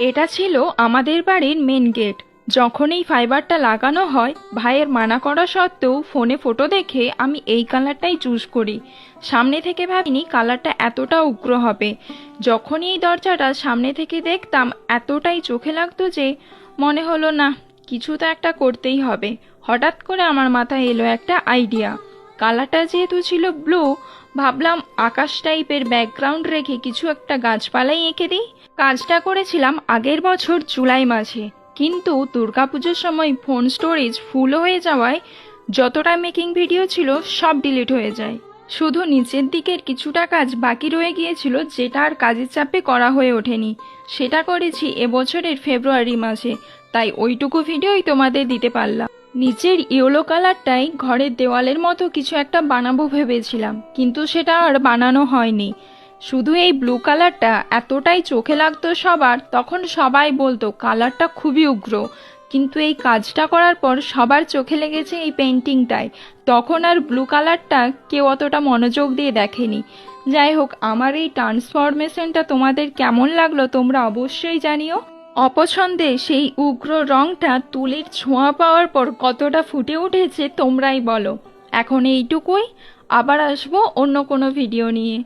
এটা ছিল আমাদের বাড়ির মেন গেট। যখন এই ফাইবারটা লাগানো হয়, ভাইয়ের মানা করা সত্ত্বেও ফোনে ফটো দেখে আমি এই কালারটাই চুজ করি। সামনে থেকে ভাবিনি কালারটা এতটা উগ্র হবে। যখনই এই দরজাটা সামনে থেকে দেখতাম এতটাই চোখে লাগতো যে মনে হলো না, কিছু তো একটা করতেই হবে। হঠাৎ করে আমার মাথায় এলো একটা আইডিয়া। কালারটা যেহেতু ছিল ব্লু, ভাবলাম আকাশ টাইপের ব্যাকগ্রাউন্ড রেখে কিছু একটা গাছপালাই এঁকে দিই। কাজটা করেছিলাম আগের বছর জুলাই মাসে, কিন্তু দুর্গাপুজোর সময় ফোন স্টোরেজ ফুল হয়ে যাওয়ায় যতটা মেকিং ভিডিও ছিল সব ডিলিট হয়ে যায়। শুধু নিচের দিকের কিছুটা কাজ বাকি রয়ে গিয়েছিল, যেটা আর কাজের চাপে করা হয়ে ওঠেনি। সেটা করেছি এবছরের ফেব্রুয়ারি মাসে, তাই ওইটুকু ভিডিওই তোমাদের দিতে পারলাম। নিচের ইয়েলো কালারটাই ঘরের দেওয়ালের মতো কিছু একটা বানাবো ভেবেছিলাম, কিন্তু সেটা আর বানানো হয়নি। শুধু এই ব্লু কালারটা এতটাই চোখে লাগতো সবার, তখন সবাই বলতো কালারটা খুবই উগ্র। কিন্তু এই কাজটা করার পর সবার চোখে লেগেছে এই পেন্টিংটায়। তখন আর ব্লু কালারটা কেউ অতটা মনোযোগ দিয়ে দেখেনি। যাই হোক, আমার এই ট্রান্সফরমেশনটা তোমাদের কেমন লাগলো তোমরা অবশ্যই জানিও। অপছন্দে সেই উগ্র রংটা তুলির ছোঁয়া পাওয়ার পর কতটা ফুটে উঠেছে তোমরাই বলো। এখন এইটুকুই, আবার আসবো অন্য কোনো ভিডিও নিয়ে।